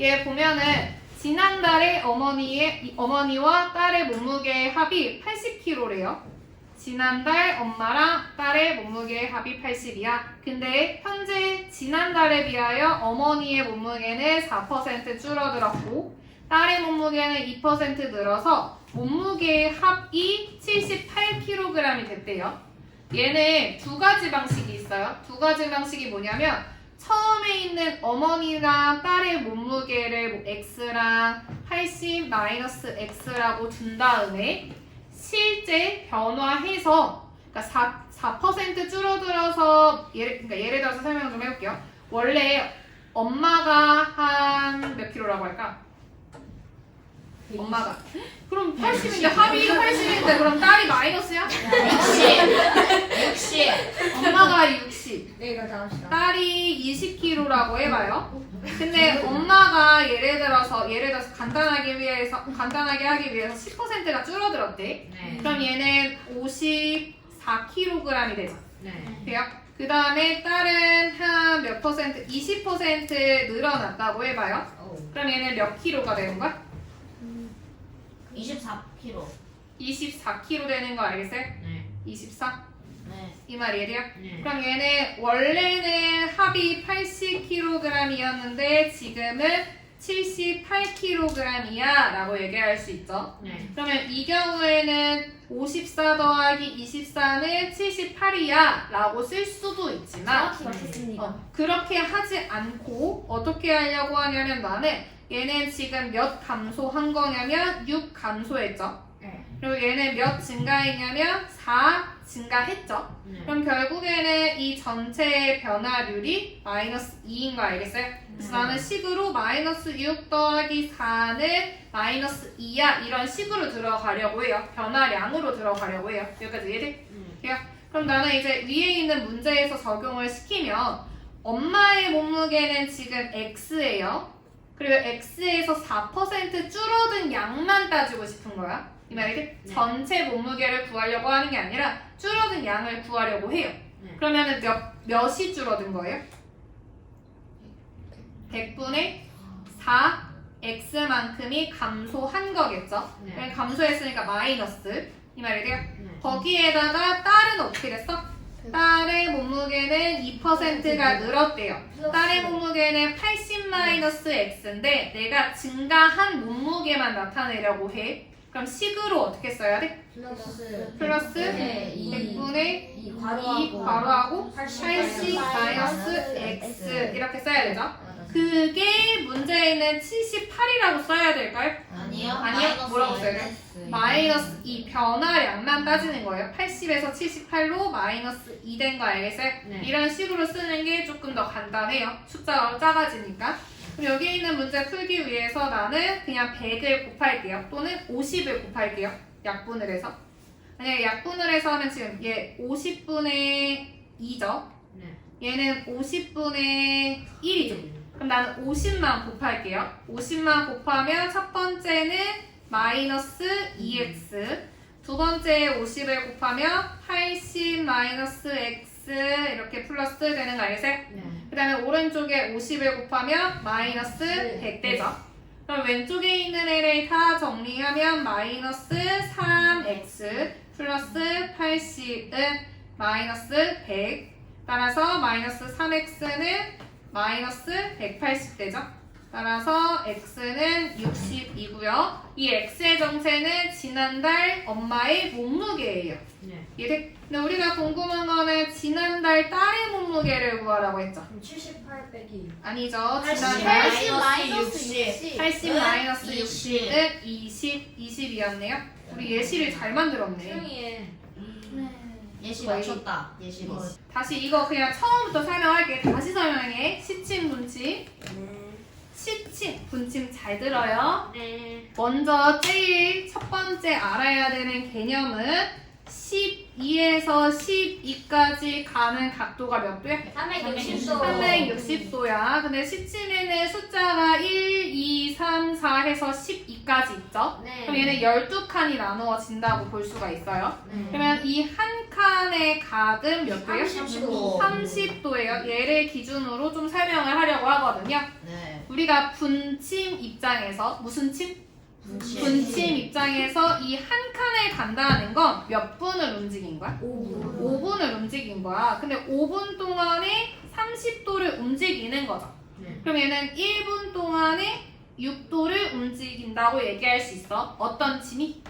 얘 보면은 지난달에 어머니와 딸의 몸무게의 합이 80kg래요. 지난달 엄마랑 딸의 몸무게의 합이 80이야. 근데 현재 지난달에 비하여 어머니의 몸무게는 4% 줄어들었고 딸의 몸무게는 2% 늘어서 몸무게의 합이 78kg이 됐대요. 얘는 두 가지 방식이 있어요. 두 가지 방식이 뭐냐면 처음에 있는 어머니랑 딸의 몸무게를 뭐 X랑 80 마이너스 X라고 둔 다음에 실제 변화해서 그러니까 4% 줄어들어서 예를 들어서 설명 좀 해볼게요. 원래 엄마가 한 몇 킬로라고 할까? 엄마가 그럼 80인데 합이 80인데 그럼 딸이 마이너스야? 60. 엄마가 60 네, 이거 다 합시다. 딸이 20kg라고 해봐요. 근데 엄마가 예를 들어서 간단하게 하기 위해서 10%가 줄어들었대. 네. 그럼 얘는 54kg이 되죠. 네. 돼요? 그 다음에 딸은 한 몇 퍼센트? 20% 늘어났다고 해봐요. 그럼 얘는 몇 킬로가 되는 거야? 24kg. 24kg 되는 거 알겠어요? 네. 24? 네. 이 말이에요? 네. 그럼 얘는 원래는 합이 80kg이었는데 지금은 78kg이야 라고 얘기할 수 있죠. 네. 그러면 이 경우에는 54 더하기 24는 78이야 라고 쓸 수도 있지만 맞췄습니다. 그렇게 하지 않고 어떻게 하려고 하냐면 나는 얘는 지금 몇 감소한 거냐면 6 감소했죠. 네. 그리고 얘는 몇 증가했냐면 4 증가했죠. 네. 그럼 결국에는 이 전체의 변화율이 마이너스 2인 거 알겠어요? 그래서 나는 식으로 마이너스 6 더하기 4는 마이너스 2야 이런 식으로 들어가려고 해요. 변화량으로 들어가려고 해요. 여기까지 이해돼? 돼요? 그럼 나는 이제 위에 있는 문제에서 적용을 시키면 엄마의 몸무게는 지금 X예요. 그리고 X에서 4% 줄어든 양만 따지고 싶은 거야. 이 말이지? 네. 전체 몸무게를 구하려고 하는 게 아니라 줄어든 양을 구하려고 해요. 네. 그러면은 몇이 줄어든 거예요? 100분의 4 X만큼이 감소한 거겠죠? 네. 그럼 감소했으니까 마이너스 이 말이 돼요? 네. 거기에다가 딸은 어떻게 됐어? 딸의 몸무게는 2%가 늘었대요. 딸의 몸무게는 80-X인데 내가 증가한 몸무게만 나타내려고 해. 그럼 식으로 어떻게 써야 돼? 플러스 네, 100분의 2 2 괄호하고 80-X 이렇게 써야 되죠? 그게 문제에 있는 78이라고 써야 될까요? 아니요. 아니요? 뭐라고 써야 돼? 마이너스 2 변화량만 따지는 거예요. 80에서 78로 마이너스 2 된 거 알겠어요? 네. 이런 식으로 쓰는 게 조금 더 간단해요. 숫자가 작아지니까. 그럼 여기 있는 문제 풀기 위해서 나는 그냥 100을 곱할게요. 또는 50을 곱할게요. 약분을 해서. 만약에 약분을 해서 하면 지금 얘 50분의 2죠? 네. 얘는 50분의 1이죠. 그럼 나는 50만 곱할게요. 50만 곱하면 첫 번째는 마이너스 2x, 두 번째 50을 곱하면 80 마이너스 x 이렇게 플러스 되는 거 알겠어요? 네. 그 다음에 오른쪽에 50을 곱하면 마이너스 100 되죠. 그럼 왼쪽에 있는 애를 다 정리하면 마이너스 3x 플러스 80은 마이너스 100 따라서 마이너스 3x는 마이너스 180 되죠. 따라서 x는 60이고요. 이 x의 정체는 지난달 엄마의 몸무게예요. 네. 이해돼? 근데 우리가 궁금한 거는 지난달 딸의 몸무게를 구하라고 했죠. 78 빼기. 아니죠. 80 지난달 마이너스 60. 80 마이너스 20. 60은 20이었네요. 우리 예시를 잘 만들었네. 조용히 예시 거의. 맞췄다. 예시 맞. 다시 이거 그냥 처음부터 설명할게. 다시 설명해. 시침, 분침. 시침, 분침 잘 들어요. 네. 먼저 제일 첫 번째 알아야 되는 개념은 12에서 12까지 가는 각도가 몇 도야? 360도. 360도야. 근데 시침에는 숫자가 1, 2, 3, 4 해서 12 2까지 있죠? 네. 그럼 얘는 12칸이 나누어진다고 볼 수가 있어요. 네. 그러면 이 한 칸의 각은 몇 도예요? 30도. 30도예요. 얘를 기준으로 좀 설명을 하려고 하거든요. 네. 우리가 분침 입장에서 무슨 침? 분침 입장에서 이 한 칸을 간다는 건 몇 분을 움직인 거야? 5분을 움직인 거야. 근데 5분 동안에 30도를 움직이는 거죠. 네. 그럼 얘는 1분 동안에 6도를 움직인다고 얘기할 수 있어. 어떤 침이?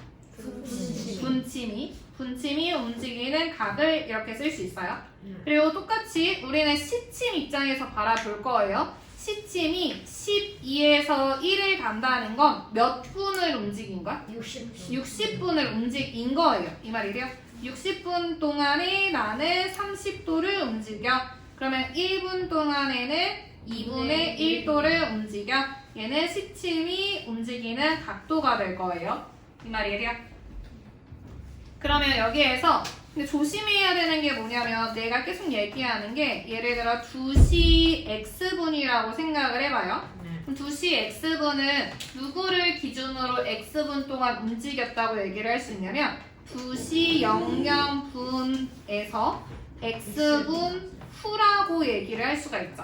분침이 움직이는 각을 이렇게 쓸 수 있어요. 그리고 똑같이 우리는 시침 입장에서 바라볼 거예요. 시침이 12에서 1을 간다는 건 몇 분을 움직인 거야? 60분을 움직인 거예요. 이 말이래요. 60분 동안에 나는 30도를 움직여. 그러면 1분 동안에는 2분의 1도를 움직여. 얘는 시침이 움직이는 각도가 될 거예요. 이 말이래요. 그러면 여기에서 근데 조심해야 되는 게 뭐냐면 내가 계속 얘기하는 게 예를 들어 2시 x분이라고 생각을 해봐요. 그럼 2시 x분은 누구를 기준으로 x분 동안 움직였다고 얘기를 할 수 있냐면 2시 00분에서 x분 후라고 얘기를 할 수가 있죠.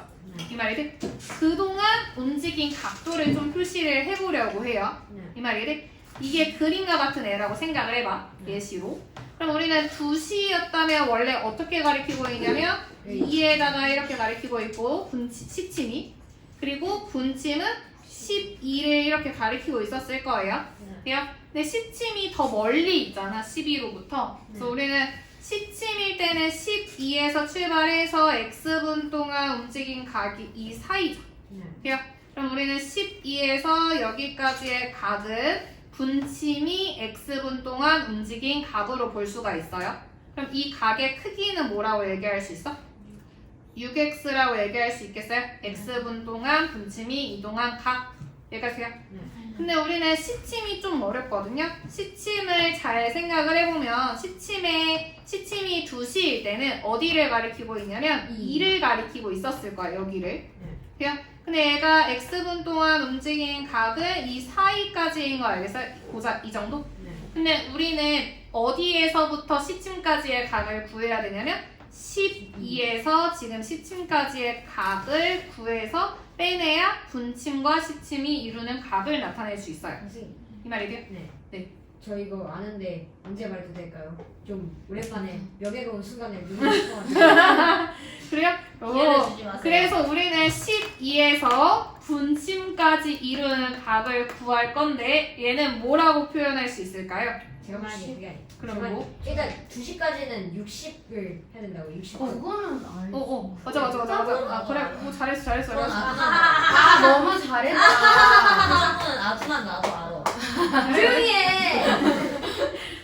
이 말이지? 그동안 움직인 각도를 좀 표시를 해보려고 해요. 이 말이지? 이게 그림과 같은 애라고 생각을 해봐. 예시로. 그럼 우리는 2시였다면 원래 어떻게 가리키고 있냐면 2에다가 이렇게 가리키고 있고 시침이 그리고 분침은 12를 이렇게 가리키고 있었을 거예요. 그래요? 근데 시침이 더 멀리 있잖아. 12로부터. 그래서 우리는 시침일 때는 12에서 출발해서 x분 동안 움직인 각이 이 사이죠. 그래요? 그럼 우리는 12에서 여기까지의 각은 분침이 x분 동안 움직인 각으로 볼 수가 있어요. 그럼 이 각의 크기는 뭐라고 얘기할 수 있어? 6x라고 얘기할 수 있겠어요? x분 동안 분침이 이동한 각. 여기까지요? 근데 우리는 시침이 좀 어렵거든요. 시침을 잘 생각을 해보면 시침이 2시일 때는 어디를 가리키고 있냐면 2를 가리키고 있었을 거예요. 여기를. 그냥 근데 얘가 x분 동안 움직인 각은 이 사이까지인 거 알겠어요? 보자, 이 정도? 근데 우리는 어디에서부터 시침까지의 각을 구해야 되냐면 12에서 지금 시침까지의 각을 구해서 빼내야 분침과 시침이 이루는 각을 나타낼 수 있어요. 선생님. 이 말이죠? 네. 저 이거 아는데 언제 말해도 될까요? 좀 오랜만에 명예로운 순간을 누리는 것 같아요. 그래요? 기회를 주지 마세요. 그래서 우리는 12에서 분침까지 이루는 각을 구할 건데 얘는 뭐라고 표현할 수 있을까요? 제가 말한 게 그게 아니에요. 그럼 뭐? 일단 2시까지는 60을 해야 된다고 60. 그거는 알지. 맞아. 아, 그래. 뭐 잘했어. 아, 너무 잘했다. 그거는 아주만 나도 알아. 조용히 해!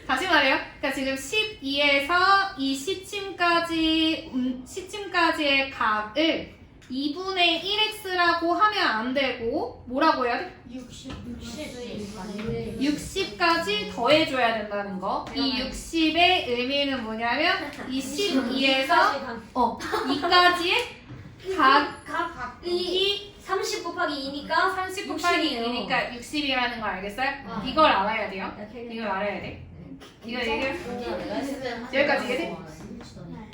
다시 말해요. 그러니까 지금 12에서 이 시침까지의 각을 2분의 1x라고 하면 안 되고 뭐라고 해야 돼? 60까지 더해줘야 된다는 거. 이 60의 의미는 뭐냐면 이 12에서 2까지의 각이 30 곱하기 2니까 30 곱하기 2니까 60이라는 거 알겠어요? 이걸 알아야 돼요. 이걸 알아야 돼. 이거 여기까지 이해돼?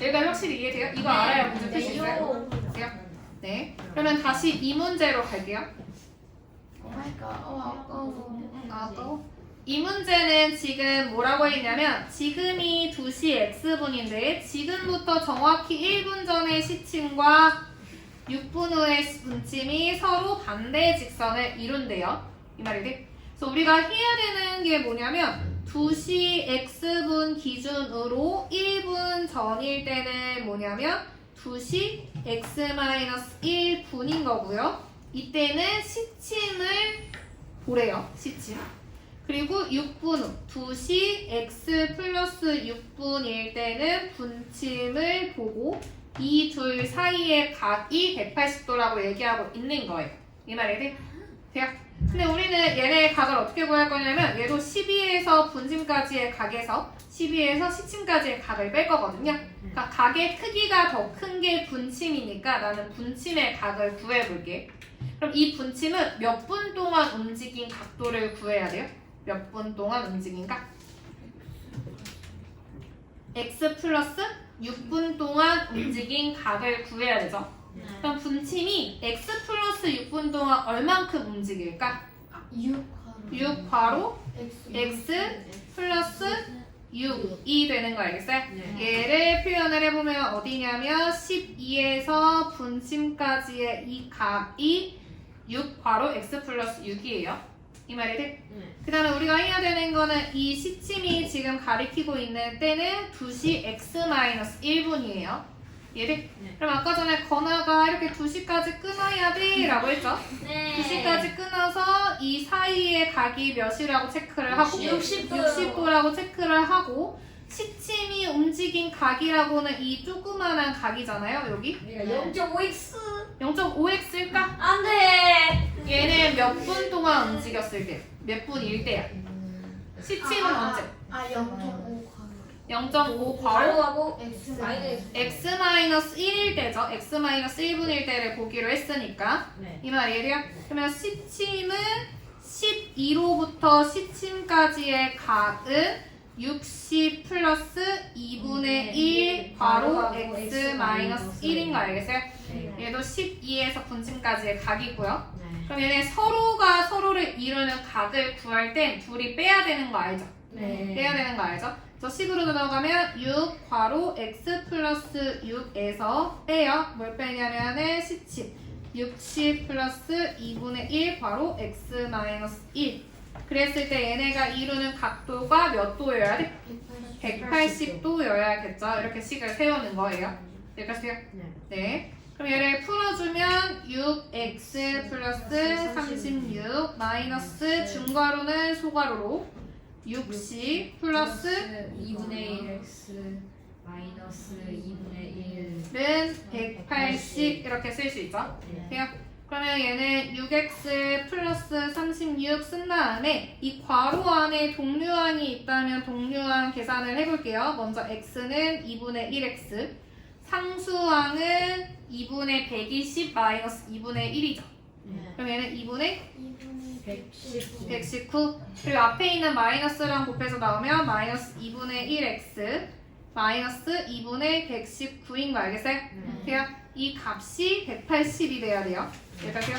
여기까지 확실히 이해돼요? 이거 알아야 문제 풀 수 있어요. 돼요? 네. 그러면 다시 이 문제로 갈게요. 이 문제는 지금 뭐라고 했냐면 지금이 2시 x분인데 지금부터 정확히 1분 전의 시침과 6분 후의 분침이 서로 반대 직선을 이룬대요. 이 말이지? 그래서 우리가 해야 되는 게 뭐냐면 2시 x분 기준으로 1분 전일 때는 뭐냐면 2시 x-1분인 거고요. 이때는 시침을 보래요. 시침. 그리고 6분 후 2시 x 플러스 6분일 때는 분침을 보고 이 둘 사이의 각이 180도라고 얘기하고 있는 거예요. 이 말이 돼요? 근데 우리는 얘네의 각을 어떻게 구할 거냐면 얘도 12에서 분침까지의 각에서 12에서 시침까지의 각을 뺄 거거든요. 그러니까 각의 크기가 더 큰 게 분침이니까 나는 분침의 각을 구해볼게. 그럼 이 분침은 몇 분 동안 움직인 각도를 구해야 돼요? 몇 분 동안 움직인 각? x 플러스 6분 동안 움직인 각을 구해야 되죠. 그럼 분침이 x 플러스 6분 동안 얼만큼 움직일까? 6 괄호 x 플러스 6이 되는 거 알겠어요? 얘를 표현을 해보면 어디냐면 12에서 분침까지의 이 각이 6 괄호 x 플러스 6이에요. 이 말이 돼? 그 다음에 우리가 해야 되는 거는 이 시침이 지금 가리키고 있는 때는 2시 x-1분이에요. 이해돼? 그럼 아까 전에 건아가 이렇게 2시까지 끊어야 돼 라고 했죠? 네. 2시까지 끊어서 이 사이의 각이 몇이라고 체크를 하고 60도라고 체크를 하고 시침이 움직인 각이라고는 이 조그만한 각이잖아요 여기 그러니까 0.5x 0.5x일까? 안돼. 얘는 몇 분 동안 움직였을 때 몇 분일 때야 시침은 언제? 0.5 괄호 바로하고 마이너스 x-1일 때죠 x-1분일 때를 보기로 했으니까 네. 이 말 이해돼요? 그러면 시침은 12로부터 시침까지의 각은 60 플러스 2분의 1 괄호 x-1인 거 알겠어요? 네. 얘도 12에서 분침까지의 각이고요. 네. 그럼 얘네 서로가 서로를 이루는 각을 구할 땐 둘이 빼야 되는 거 알죠? 네. 빼야 되는 거 알죠? 저 식으로 들어가면 6 괄호 x 플러스 6에서 빼요. 뭘 빼냐면은 시침 60 플러스 2분의 1 괄호 x 마이너스 1 그랬을 때 얘네가 이루는 각도가 몇 도여야 돼? 180도여야겠죠. 이렇게 식을 세우는 거예요. 여기까지요? 네. 그럼 얘를 풀어주면 6x 플러스 36 마이너스 중괄호는 소괄호로 60 플러스 2분의 1x 마이너스 2분의 1 는 180 이렇게 쓸 수 있죠. 돼요? 그러면 얘는 6x 플러스 36 쓴 다음에 이 괄호 안에 동류항이 있다면 동류항 계산을 해볼게요. 먼저 x는 2분의 1x 상수항은 2분의 120 마이너스 2분의 1이죠. 그럼 얘는 2분의 119 그리고 앞에 있는 마이너스랑 곱해서 나오면 마이너스 2분의 1x 마이너스 2분의 119인 거 알겠어요? 돼요? 이 값이 180이 돼야 돼요. 여기까지요?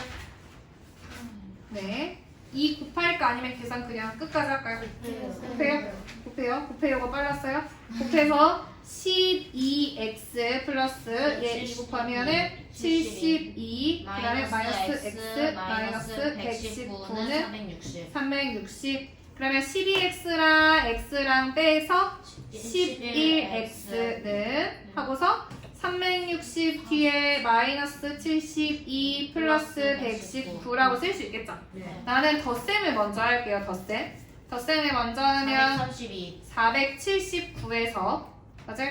네. 이 곱할까 아니면 계산 그냥 끝까지 할까요? 곱해요? 곱해요? 곱해요가 빨랐어요? 곱해서 12x 플러스 얘 2 곱하면은 72 그 다음에 마이너스 x 마이너스 119는 360 그러면 12x랑 x랑 빼서 11x는 하고서 360 뒤에 마이너스 72 플러스 119라고 쓸 수 있겠죠? 나는 덧셈을 먼저 할게요. 덧셈을 먼저 하면 479에서 맞아요?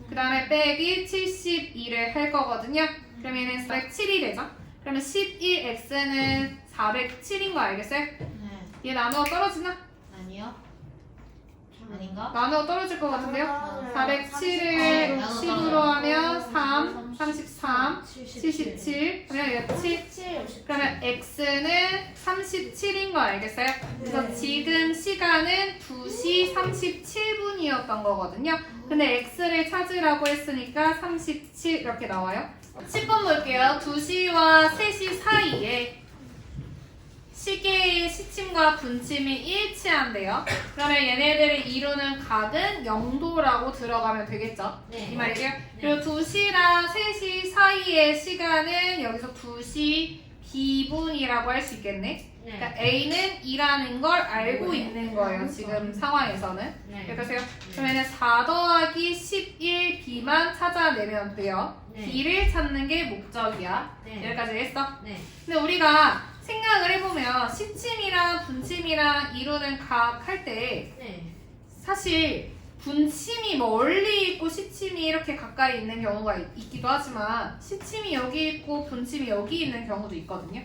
그 다음에 빼기 72를 할 거거든요. 그러면 얘는 407이 되죠? 그러면 11x는 407인 거 알겠어요? 얘 나누어 떨어지나? 아니요. 아닌가? 나누어 떨어질 것 같은데요? 407을 10으로 하면 3, 33, 77 그러면 얘 7 그러면 x는 37인 거 알겠어요? 그래서 지금 시간은 2시 37분이었던 거거든요. 근데 x를 찾으라고 했으니까 37 이렇게 나와요. 10번 볼게요. 2시와 3시 사이에 시계의 시침과 분침이 일치한대요. 그러면 얘네들을 이루는 각은 0도라고 들어가면 되겠죠? 이 말이에요? 그리고 2시랑 3시 사이의 시간은 여기서 2시 B분이라고 할 수 있겠네. 그러니까 A는 2라는 걸 알고 있는 거예요. 지금 상황에서는. 여기서요. 그러면 4 더하기 11B만 찾아내면 돼요. B를 찾는 게 목적이야. 여기까지 했어? 근데 우리가 생각을 해보면 시침이랑 분침이랑 이루는 각 할 때 사실 분침이 멀리 있고 시침이 이렇게 가까이 있는 경우가 있기도 하지만 시침이 여기 있고 분침이 여기 있는 경우도 있거든요.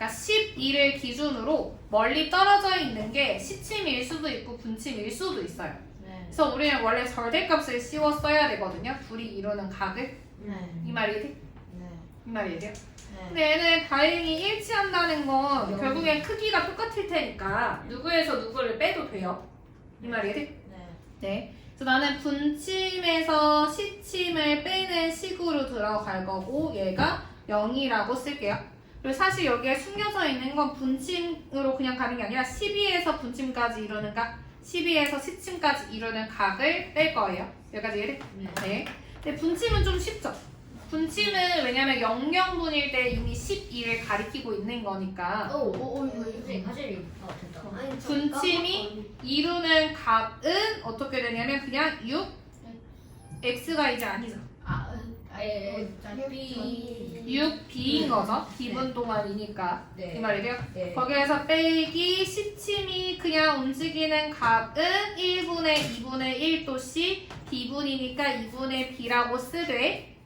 그러니까 12를 기준으로 멀리 떨어져 있는 게 시침일 수도 있고 분침일 수도 있어요. 네. 그래서 우리는 원래 절대값을 씌워 써야 되거든요. 둘이 이루는 각을. 네. 이 말이 돼? 네. 이 말이 돼요? 네. 근데 얘는 다행히 일치한다는 건 영. 결국엔 크기가 똑같을 테니까 누구에서 누구를 빼도 돼요. 이 말이 돼? 네. 네. 그래서 나는 분침에서 시침을 빼는 식으로 들어갈 거고 얘가 0이라고 쓸게요. 그리고 사실 여기에 숨겨져 있는 건 분침으로 그냥 가는 게 아니라 12에서 분침까지 이루는 각, 12에서 시침까지 이루는 각을 뺄 거예요. 여기까지 이해돼? 네. 근데 분침은 좀 쉽죠? 분침은 왜냐면 0,0분일 때 이미 12를 가리키고 있는 거니까 선생님 사실 됐다. 분침이 이루는 값은 어떻게 되냐면 그냥 6x가 이제 아니죠. 아예 6b인 거죠. 기분 동안이니까. 네. 이 말이 돼요? 네. 거기에서 빼기 시침이 그냥 움직이는 값은 1분의 2분의 1도씨 b분이니까 2분의 b라고 쓰되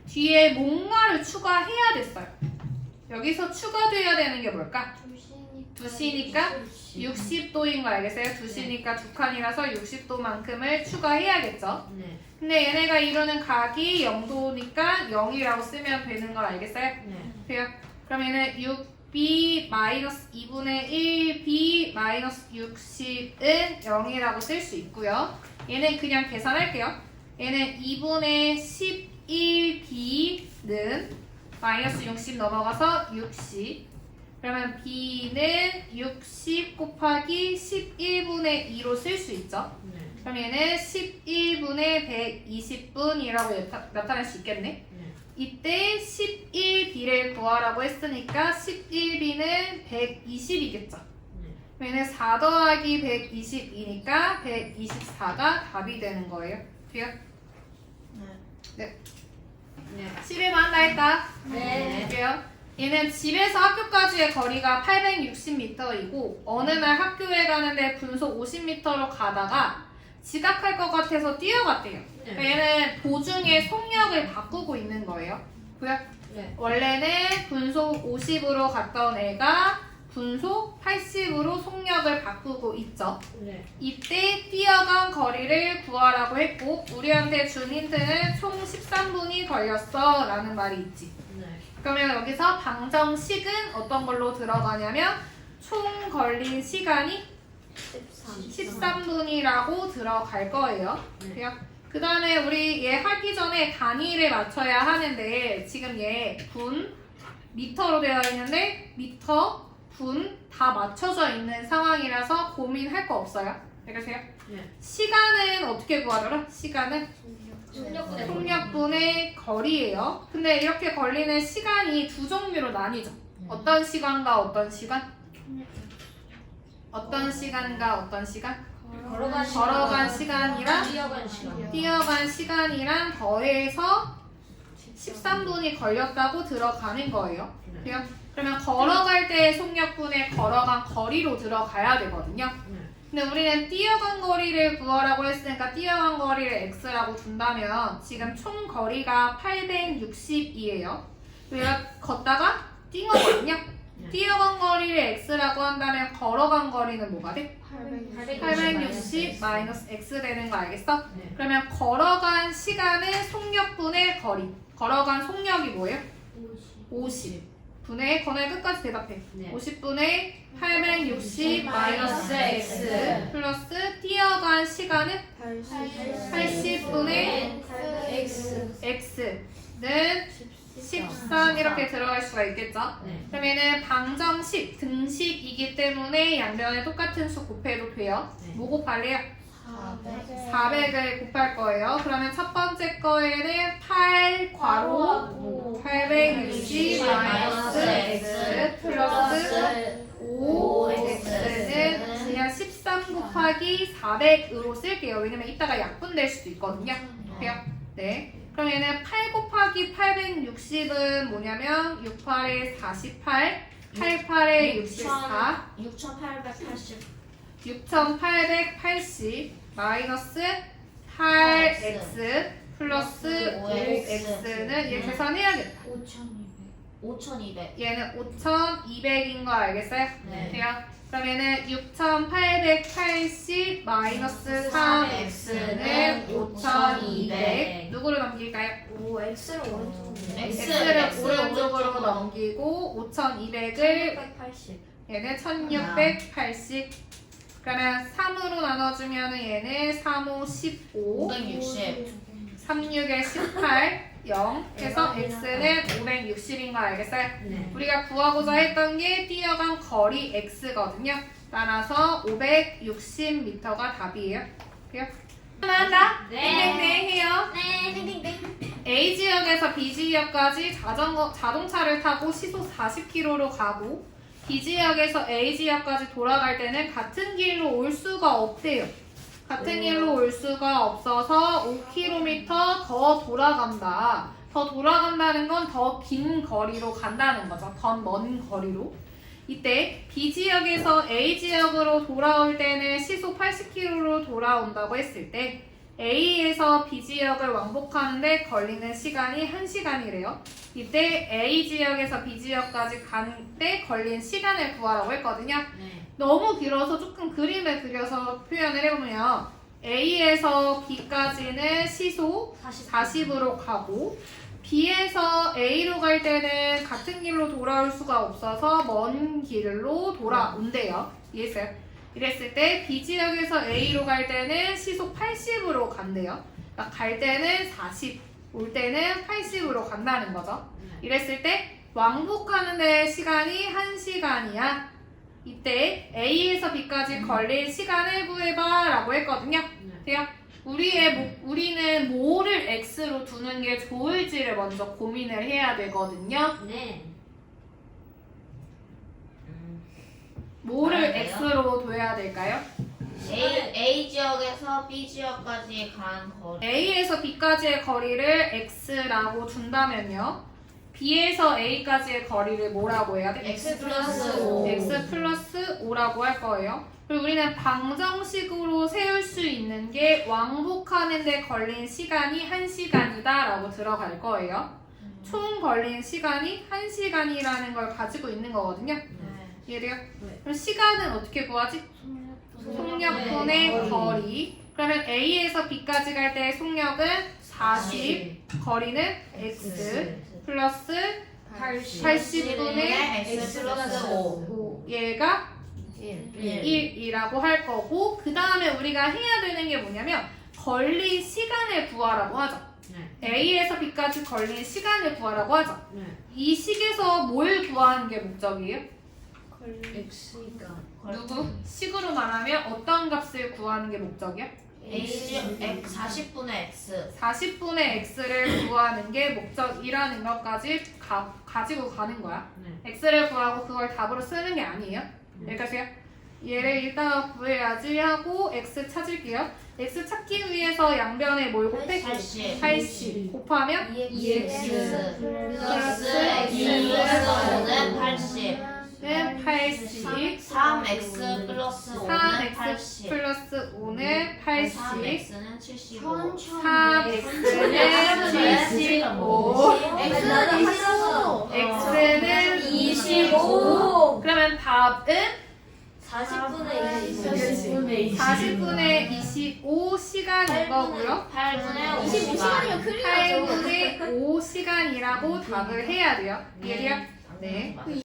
뒤에 뭔가를 추가해야 됐어요. 여기서 추가돼야 되는 게 뭘까? 2시니까 60도인 거 알겠어요? 2시니까 두 칸이라서 60도만큼을 추가해야겠죠? 네. 근데 얘네가 이루는 각이 0도니까 0이라고 쓰면 되는 걸 알겠어요? 네. 돼요? 그럼 얘는 6b 마이너스 2분의 1b 마이너스 60은 0이라고 쓸 수 있고요. 얘는 그냥 계산할게요. 얘는 2분의 11b는 마이너스 60 넘어가서 60. 그러면 b는 60 곱하기 11분의 2로 쓸 수 있죠. 네. 그럼 얘는 11분의 120분이라고 나타낼 수 있겠네. 네. 이때 11b를 구하라고 했으니까 11b는 120이겠죠. 네. 얘는 4 더하기 120이니까 124가 답이 되는 거예요. 돼요? 네. 네. 11만 한다 했다. 네. 볼게요. 얘는 집에서 학교까지의 거리가 860m이고 어느 날 학교에 가는데 분속 50m로 가다가 지각할 것 같아서 뛰어갔대요. 그러니까 얘는 도중에 속력을 바꾸고 있는 거예요. 보여? 네. 원래는 분속 50으로 갔던 애가 분속 80으로 속력을 바꾸고 있죠. 네. 이때 뛰어간 거리를 구하라고 했고 우리한테 준 힌트는 총 13분이 걸렸어 라는 말이 있지. 네. 그러면 여기서 방정식은 어떤 걸로 들어가냐면 총 걸린 시간이 13분이라고 들어갈 거예요. 네. 그 다음에 우리 얘 하기 전에 단위를 맞춰야 하는데 지금 얘 분, 미터로 되어 있는데 미터, 분 다 맞춰져 있는 상황이라서 고민할 거 없어요. 알겠어요? 네. 시간은 어떻게 구하더라? 시간은 속력분의 거리예요. 근데 이렇게 걸리는 시간이 두 종류로 나뉘죠. 어떤 시간과 어떤 시간? 어떤 시간과 어떤 시간? 걸어간 시간이랑 뛰어간 시간. 뛰어간 시간이랑 더해서 13분이 걸렸다고 들어가는 거예요. 그래요? 그러면 걸어갈 때의 속력분의 걸어간 거리로 들어가야 되거든요. 근데 우리는 뛰어간 거리를 구하라고 했으니까 뛰어간 거리를 x라고 둔다면 지금 총 거리가 860이에요. 우리가 걷다가 뛴 거거든요. 뛰어간 거리를 x라고 한다면 걸어간 거리는 뭐가 돼? 860 마이너스 x 되는 거 알겠어? 네. 그러면 걸어간 시간은 속력분의 거리. 걸어간 속력이 뭐예요? 50 분의 건의 끝까지 대답해. 네. 50분의 860 마이너스 x 플러스 뛰어간 시간은 80분의 x는 13 이렇게 들어갈 수가 있겠죠? 네. 그러면은 방정식, 등식이기 때문에 양변에 똑같은 수 곱해도 돼요. 네. 뭐 곱할래요? 400을 곱할 거예요. 그러면 첫 번째 거에는 8 괄호 860 마이너스 x 플러스 5x는 그냥 13 곱하기 400으로 쓸게요. 왜냐면 이따가 약분될 수도 있거든요. 돼요? 네. 그럼 얘는 8 곱하기 860은 뭐냐면 6, 8에 48, 8, 8에 64, 6880 마이너스 8x 플러스 5x는 얘 계산해야겠다. 5200. 얘는 5200인 거 알겠어요? 네. 돼요? 그러면은 6880 마이너스 3x는 5200 누구로 넘길까요? 오 X를 오른쪽으로. x를 오른쪽으로 넘기고 5200을 1680. 얘는 1680 그러면 3으로 나눠주면 얘는 3, 5, 15 560. 36에 18 0 해서 x는 560인 거 알겠어요? 네. 우리가 구하고자 했던 게 뛰어간 거리 x거든요. 따라서 560m가 답이에요. 돼요? 한다? 네. 땡땡땡 해요. 네, 땡땡땡. A 지역에서 B 지역까지 자동차를 타고 시속 40km로 가고 B 지역에서 A 지역까지 돌아갈 때는 같은 길로 올 수가 없대요. 같은 길로 올 수가 없어서 5km 더 돌아간다. 더 돌아간다는 건 더 긴 거리로 간다는 거죠. 더 먼 거리로. 이때 B 지역에서 A 지역으로 돌아올 때는 시속 80km로 돌아온다고 했을 때 A에서 B 지역을 왕복하는데 걸리는 시간이 1시간이래요. 이때 A 지역에서 B 지역까지 간 때 걸린 시간을 구하라고 했거든요. 네. 너무 길어서 조금 그림을 그려서 표현을 해보면 A에서 B까지는 시속 40으로 가고 B에서 A로 갈 때는 같은 길로 돌아올 수가 없어서 먼 길로 돌아온대요. 이해했어요? 이랬을 때 B 지역에서 A로 갈 때는 시속 80으로 간대요. 그러니까 갈 때는 40, 올 때는 80으로 간다는 거죠. 이랬을 때 왕복하는 데 시간이 1시간이야. 이때 A에서 B까지 걸릴 시간을 구해봐 라고 했거든요. 돼요? 우리는 뭐를 X로 두는 게 좋을지를 먼저 고민을 해야 되거든요. 네. 뭐를 알아야 돼요? X로 둬야 될까요? A 지역에서 B 지역까지 간 거리. A에서 B까지의 거리를 X라고 둔다면요. B에서 A까지의 거리를 뭐라고 해야 돼? X 플러스 5. X 플러스 5라고 할 거예요. 그리고 우리는 방정식으로 세울 수 있는 게 왕복하는 데 걸린 시간이 1시간이다 라고 들어갈 거예요. 총 걸린 시간이 1시간이라는 걸 가지고 있는 거거든요. 네. 이해돼요? 네. 그럼 시간은 어떻게 구하지? 속력분의 네. 거리. 그러면 A에서 B까지 갈 때 속력은 40, 거리는 X 플러스 80분의 X 플러스 5. 얘가 1. 1이라고 할 거고 그 다음에 우리가 해야 되는 게 뭐냐면 걸린 시간을 구하라고 하죠. 네. A에서 B까지 걸린 시간을 구하라고 하죠. 네. 이 식에서 뭘 구하는 게 목적이에요? X가 누구? 식으로 말하면 어떤 값을 구하는 게 목적이야? A 지역 40분의 X. 40분의 x를 구하는 게 목적이라는 것까지 가지고 가는 거야. 네. x를 구하고 그걸 답으로 쓰는 게 아니에요. 여기까지요? 얘를 일단 구해야지 하고 x 찾을게요. x 찾기 위해서 양변에 뭘 곱해? 80. 80 곱하면 2X 플러스 X X 플러스 5는 80. 는 80 3X 플러스 5는 3x 80. 플러스 5는 80 3X는 75. 3x는 75 X는 25. x는 25 그러면 답은 40분의 40분의 25시간인 거고요. 8분의 25시간이면 50시간. 8분의 5시간이라고 답을 해야 돼요. 이해돼요? 네.